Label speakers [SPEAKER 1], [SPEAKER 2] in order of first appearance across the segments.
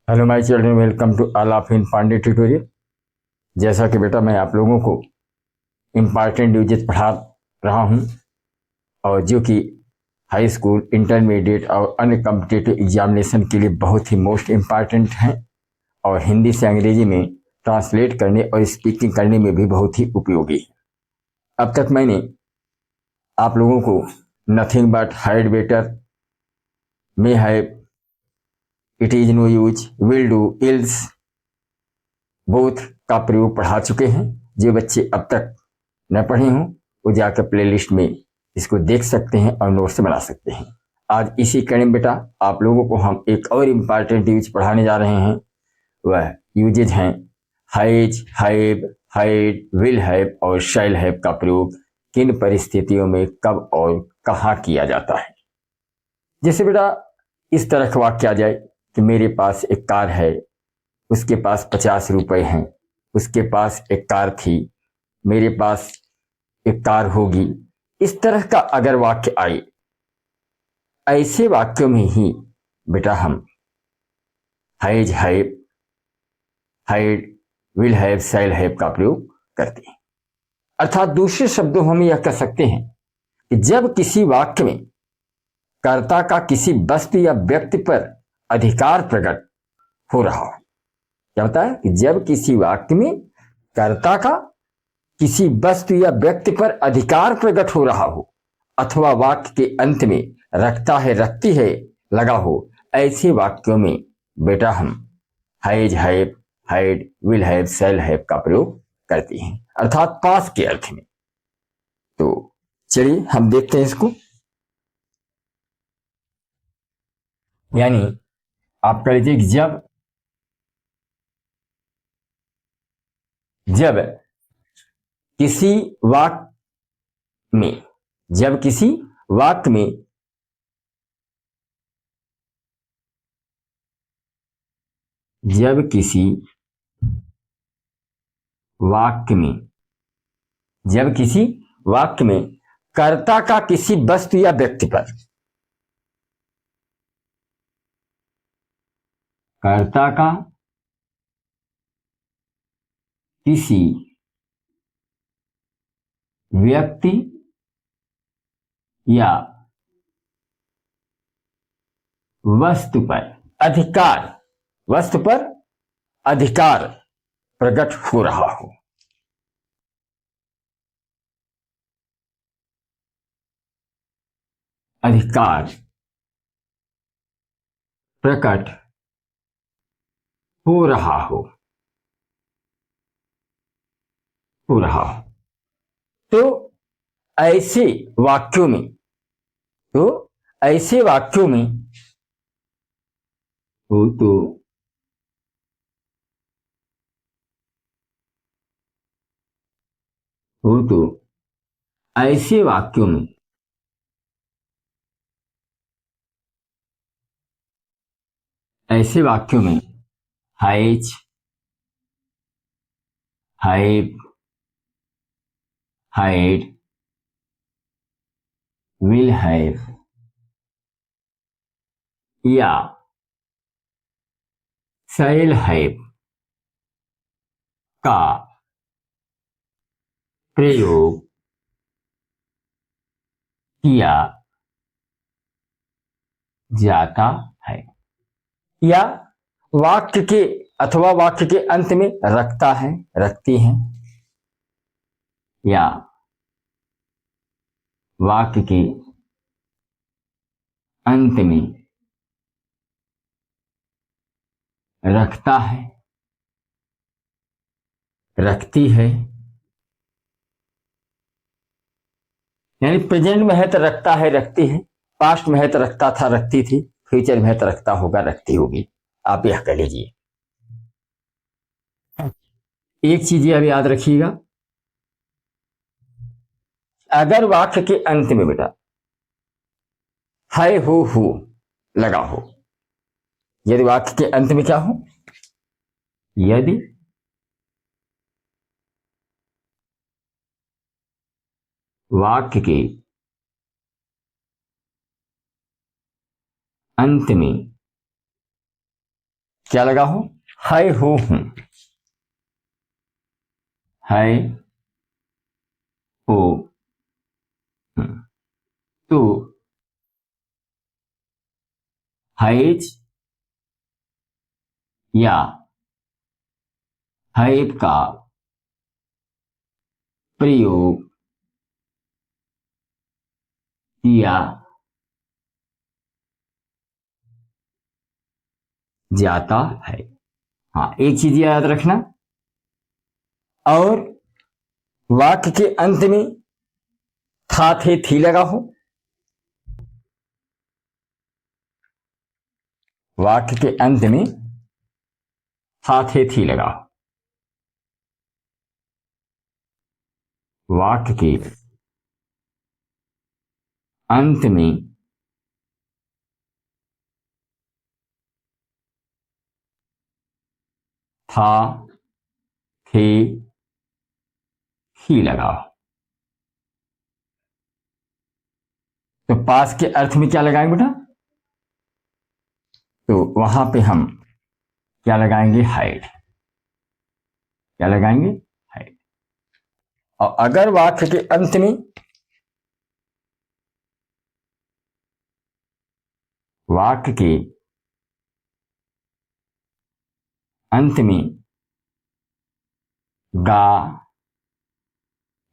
[SPEAKER 1] Hello my children, welcome to all of in Pandey tutorial. जैसा कि बेटा मैं आप लोगों को इम्पॉर्टेंट यूजेस पढ़ा रहा हूं और जो कि हाई स्कूल, इंटरमीडिएट और अन्य कॉम्पिटिटिव एग्जामिनेशन के लिए बहुत ही मोस्ट इम्पॉर्टेंट हैं और हिंदी से अंग्रेजी में ट्रांसलेट करने और स्पीकिंग करने में भी बहुत ही उपयोगी है। अब तक मैंने आप लोगों को nothing but had better, may have, it is no use, will do, else, both का प्रयोग पढ़ा चुके हैं। जो बच्चे अब तक न पढ़े हों वो जाकर प्लेलिस्ट में इसको देख सकते हैं और नोट्स बना सकते हैं। आज इसी कड़ी में बेटा आप लोगों को हम एक और इम्पॉर्टेंट यूज पढ़ाने जा रहे हैं। वह यूजेज हैं has, have, had, will have और शैल हैव का प्रयोग किन परिस्थितियों में कब और कहाँ किया जाता है। जैसे बेटा इस तरह का वाक्य आ जाए कि मेरे पास एक कार है, उसके पास 50 रुपए हैं, उसके पास एक कार थी, मेरे पास एक कार होगी। इस तरह का अगर वाक्य आए, ऐसे वाक्यों में ही बेटा हम has, have, had, will have, shall have का प्रयोग करते हैं। अर्थात दूसरे शब्दों हम यह कह सकते हैं कि जब किसी वाक्य में कर्ता का किसी वस्तु या व्यक्ति पर अधिकार प्रकट हो रहा हो। क्या होता है कि जब किसी वाक्य में कर्ता का किसी वस्तु या व्यक्ति पर अधिकार प्रकट हो रहा हो अथवा वाक्य के अंत में रखता है, रखती है लगा हो, ऐसे वाक्यों में बेटा हम has, have, had, will have, shall have का प्रयोग करते हैं, अर्थात पास के अर्थ में। तो चलिए हम देखते हैं इसको। यानी आप कह लीजिए जब जब किसी वाक्य में जब किसी वाक्य में जब किसी वाक्य में जब किसी वाक्य में कर्ता का किसी वस्तु या व्यक्ति पर कर्ता का किसी व्यक्ति या वस्तु पर अधिकार वस्तु पर अधिकार प्रकट हो रहा हो। अधिकार प्रकट हो रहा हो हो रहा हो तो ऐसे वाक्यों में तो ऐसे वाक्यों में हो तो ऐसे वाक्यों में has, have, had, will have या शैल हैव का प्रयोग किया जाता है या वाक्य के अथवा वाक्य के अंत में रखता है, रखती है या वाक्य के अंत में रखता है, रखती है। यानी प्रेजेंट में है तो रखता है, रखती है, पास्ट में है तो रखता था, रखती थी, फ्यूचर में है तो रखता होगा, रखती होगी। आप यह कह लीजिए। एक चीज अब याद रखिएगा, अगर वाक्य के अंत में बेटा है हो लगा हो, यदि वाक्य के अंत में क्या हो, यदि वाक्य के अंत में क्या लगा हो, है हो हूं, है हो हूं। तो हैज या हैव का प्रयोग किया जाता है। हाँ, एक चीज याद रखना, और वाक्य के अंत में था थे थी लगा हो, वाक्य के अंत में था थे थी लगा हो, वाक्य के अंत में था थे ही लगा हो। तो पास के अर्थ में क्या लगाएंगे बेटा, तो वहां पे हम क्या लगाएंगे, हाइड, क्या लगाएंगे, हाइड। और अगर वाक्य के अंत में वाक्य के अंत में गा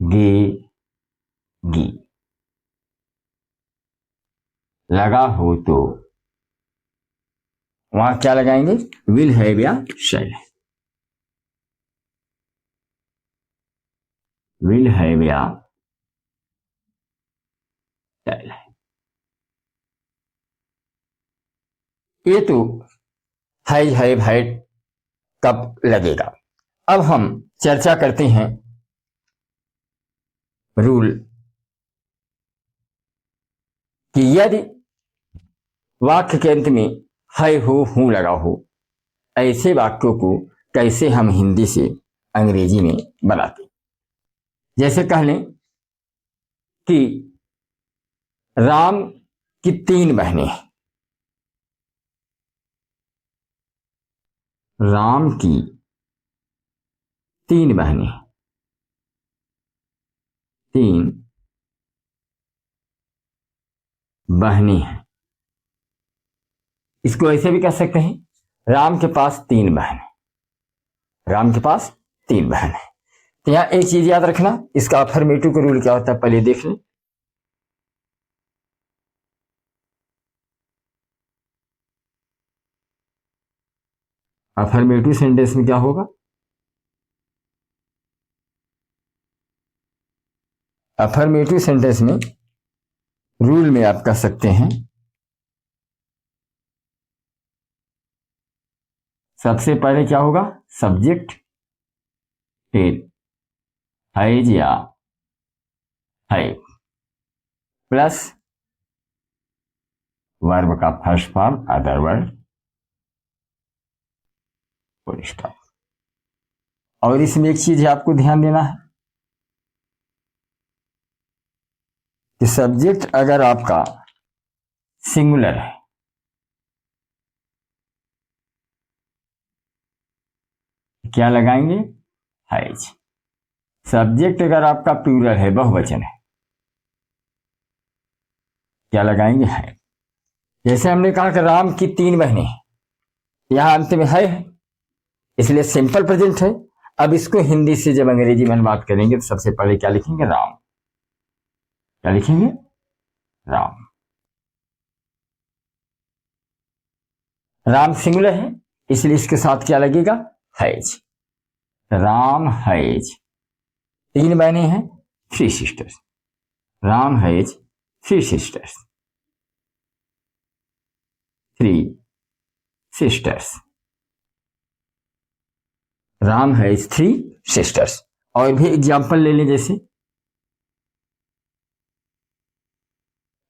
[SPEAKER 1] गे गी लगा हो तो वहां क्या लगाएंगे, विल हैव या शैल, विल हैव या शैल। ये तो हैव हैड कब लगेगा। अब हम चर्चा करते हैं रूल कि यदि वाक्य के अंत में है हो हूं लगा हो, ऐसे वाक्यों को कैसे हम हिंदी से अंग्रेजी में बनाते। जैसे कह लें कि राम की 3 बहनें हैं, राम की 3 बहनें, 3 बहनें हैं। इसको ऐसे भी कह सकते हैं, राम के पास 3 बहन है, राम के पास 3 बहन है। तो यहां एक चीज याद रखना, इसका अफर्मेटिव का रूल क्या होता है पहले देख लें। अफर्मेटिव सेंटेंस में क्या होगा, अफर्मेटिव सेंटेंस में रूल में आप कह सकते हैं, सबसे पहले क्या होगा, सब्जेक्ट, फिर हैज या है प्लस वर्ब का first form other word, full stop. और इसमें एक चीज आपको ध्यान देना है कि सब्जेक्ट अगर आपका सिंगुलर है, क्या लगाएंगे, हैज। सब्जेक्ट अगर आपका प्लूरल है, बहुवचन है, क्या लगाएंगे, है। जैसे हमने कहा कि राम की 3 बहनें, यहां अंत में है, इसलिए सिंपल प्रेजेंट है। अब इसको हिंदी से जब अंग्रेजी में अनुवाद करेंगे तो सबसे पहले क्या लिखेंगे, राम, क्या लिखेंगे, राम। राम सिंगुलर है, इसलिए इसके साथ क्या लगेगा, हैज। राम हैज 3 बहनें हैं, 3 sisters, Ram has 3 sisters, 3 sisters, Ram has 3 sisters. और भी एग्जाम्पल ले लें, जैसे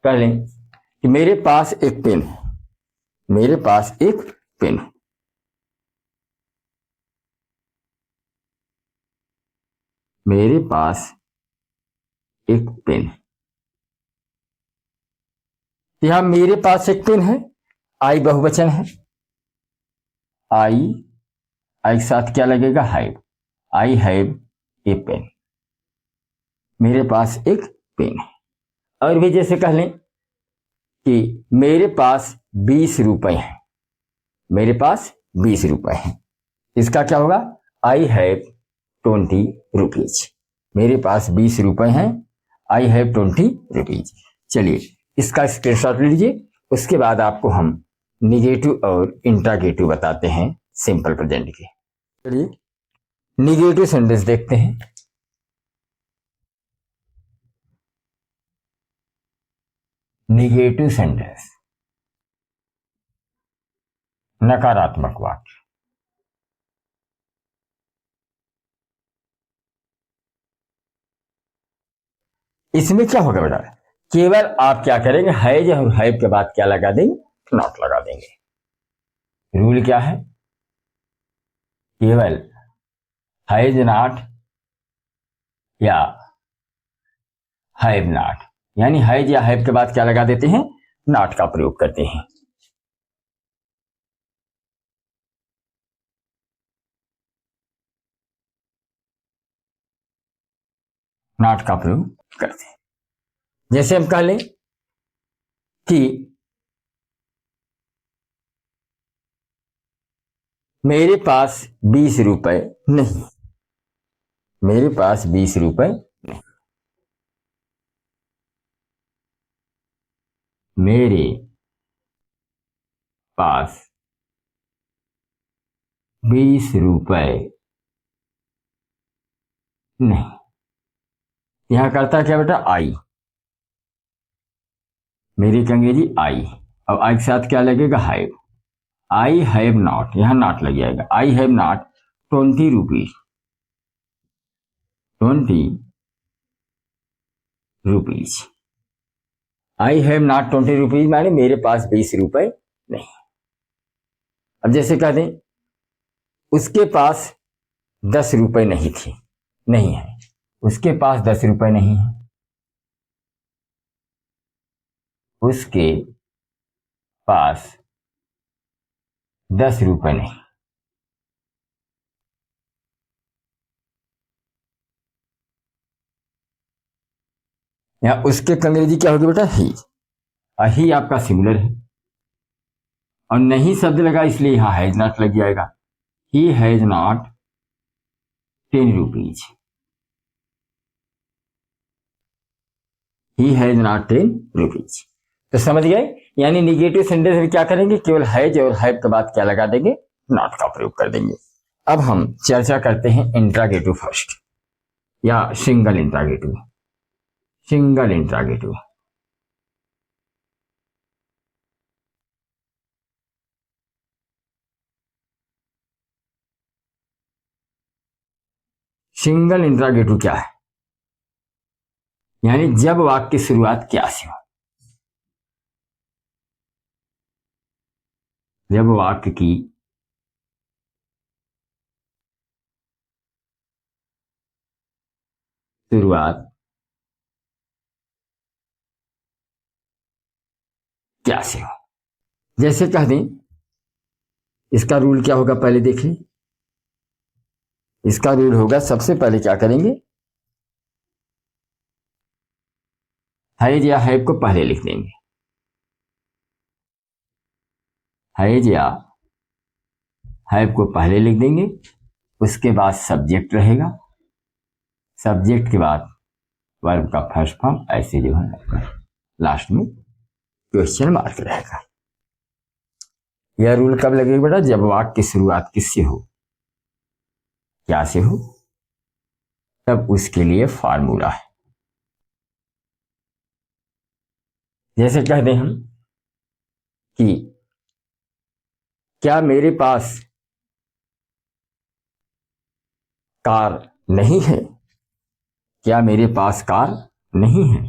[SPEAKER 1] कह लें कि मेरे पास एक पेन है, मेरे पास एक पेन है, मेरे पास एक पेन है। यहां मेरे पास एक पेन है, आई बहुवचन है, आई, आई के साथ क्या लगेगा? Have. I have a pen. मेरे पास एक पेन है। और भी जैसे कह लें कि मेरे पास 20 रुपए हैं। मेरे पास 20 रुपए हैं। इसका क्या होगा? I have 20 rupees. मेरे पास 20 रुपए हैं। I have 20 rupees. चलिए इसका स्क्रीनशॉट लीजिए। उसके बाद आपको हम निगेटिव और इंट्रागेटिव बताते हैं सिंपल प्रेजेंट के। चलिए निगेटिव सेंटेंस देखते हैं। निगेटिव सेंटेंस, नकारात्मक वाक्य। इसमें क्या होगा बेटा? केवल आप क्या करेंगे? हैज और हैव के बाद क्या लगा देंगे? नॉट लगा देंगे। रूल क्या है? केवल हैज नॉट या हैव नॉट, यानी हैज या हैव के बाद क्या लगा देते हैं? नॉट का प्रयोग करते हैं। नॉट का प्रयोग करते हैं। जैसे हम कह लें कि मेरे पास 20 रुपए नहीं। मेरे पास 20 रुपए नहीं। मेरे पास 20 रुपए नहीं। यहां करता क्या बेटा? आई। मेरी की अंग्रेजी आई। अब आई के साथ क्या लगेगा? हैव। आई हैव नॉट, यहां नॉट लग जाएगा। I have not 20 rupees. 20 rupees. I have not 20 rupees माने मेरे पास 20 रुपए नहीं। अब जैसे कह दें उसके पास 10 रुपए नहीं थे, नहीं है। उसके पास 10 रुपए नहीं है। उसके पास 10 रुपए नहीं। या उसके अंग्रेजी क्या होगी बेटा? ही। ही आपका सिमिलर है और नहीं शब्द लगा इसलिए यहां हैज नॉट लग जाएगा। He has not 10 rupees. He has not 10 rupees. तो समझ गए? यानी निगेटिव सेंटेंस में क्या करेंगे? केवल हैज और हैव के बाद क्या लगा देंगे? नॉट का प्रयोग कर देंगे। अब हम चर्चा करते हैं इंट्रागेटिव फर्स्ट, या single interrogative. Single interrogative. Single interrogative क्या है? यानी जब वाक्य की शुरुआत क्या से हो। जब वाक्य की शुरुआत क्या से हो। जैसे कह दें, इसका रूल क्या होगा पहले देखिए। इसका रूल होगा सबसे पहले क्या करेंगे? हैज या हैव को पहले लिख देंगे। हैज या हैव को पहले लिख देंगे। उसके बाद सब्जेक्ट रहेगा। सब्जेक्ट के बाद वर्ब का फर्स्ट फॉर्म, ऐसे जो है आपका लास्ट में क्वेश्चन मार्क रहेगा। यह रूल कब लगेगा बेटा? जब वाक्य की शुरुआत किससे हो, क्या से हो, तब उसके लिए फार्मूला है। जैसे कह दें हम कि क्या मेरे पास कार नहीं है? क्या मेरे पास कार नहीं है?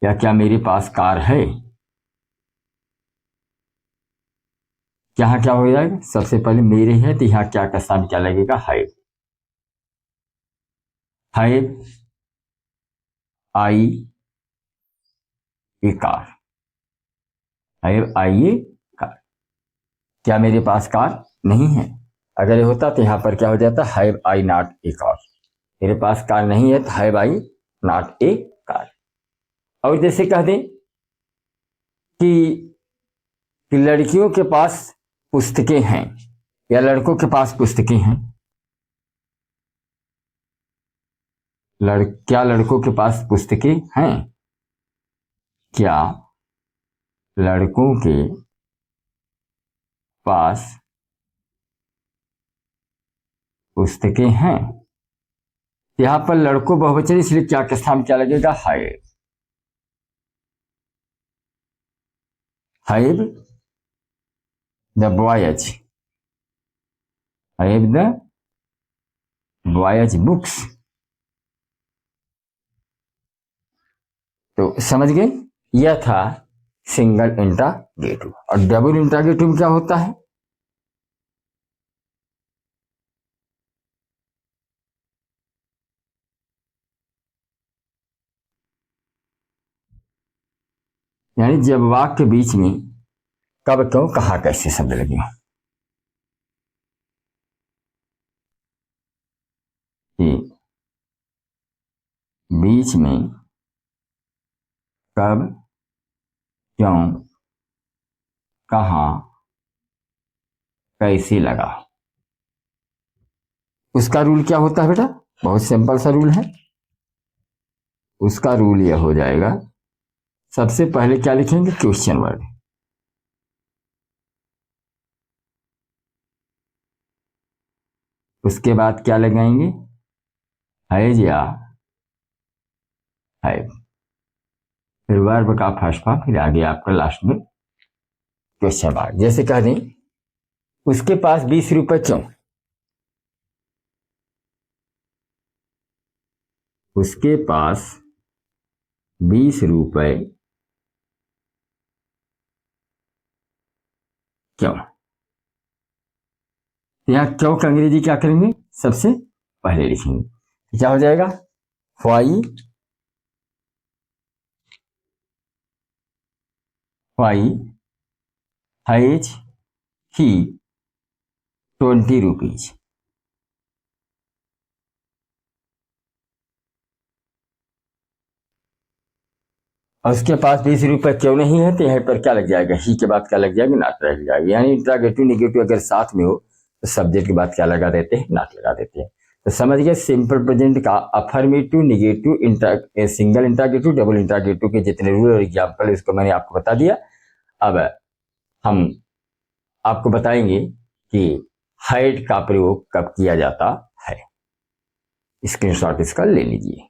[SPEAKER 1] या क्या मेरे पास कार है? यहाँ क्या हो जाएगा? सबसे पहले मेरे है तो यहाँ क्या का साथ क्या लगेगा? Have. Have I A car. Have I A car. क्या मेरे पास कार नहीं है? अगर ये होता तो यहां पर क्या हो जाता, have I not a car. मेरे पास कार नहीं है तो have I not a car. और जैसे कह दें कि लड़कियों के पास पुस्तकें हैं या लड़कों के पास पुस्तकें हैं, क्या लड़कों के पास पुस्तकें हैं? क्या लड़कों के पास पुस्तकें हैं? यहां पर लड़कों बहुवचन, इसलिए क्या के स्थान क्या लगेगा, have the boys, have the boys books. तो समझ गए, यह था सिंगल इंट्रागेटिव। और डबल इंट्रागेटिव में क्या होता है? यानी जब वाक्य के बीच में कब क्यों कहा कैसे शब्द लगे हो, बीच में कब क्यों कहा कैसे लगा, उसका रूल क्या होता है बेटा? बहुत सिंपल सा रूल है। उसका रूल यह हो जाएगा, सबसे पहले क्या लिखेंगे, क्वेश्चन वर्ड। उसके बाद क्या लगाएंगे, हैज या हैव, फिर वर्ब का फर्स्ट फॉर्म, फिर आगे आपका लास्ट में क्वेश्चन मार्क। जैसे कह दें उसके पास 20 रुपए क्यों, उसके पास 20 रुपए क्यों। यहां क्यों का अंग्रेजी क्या करेंगे, सबसे पहले लिखेंगे, क्या हो जाएगा, वाई हैज ही 20 रुपीज। और उसके पास 20 रुपए क्यों नहीं है, तो यहां पर क्या लग जाएगा, ही के बाद क्या लग जाएगा, नॉट लग जाएगा। यानी इंट्रागेटिव निगेटिव अगर साथ में हो तो सब्जेक्ट के बाद क्या लगा देते हैं, नॉट लगा देते हैं। तो समझ गए सिंपल प्रेजेंट का affirmative, negative, single interrogative, double interrogative के जितने रूल और एग्जाम्पल इसको मैंने आपको बता दिया। अब हम आपको बताएंगे कि हाइड का प्रयोग कब किया जाता है। स्क्रीनशॉट इसका ले लीजिए।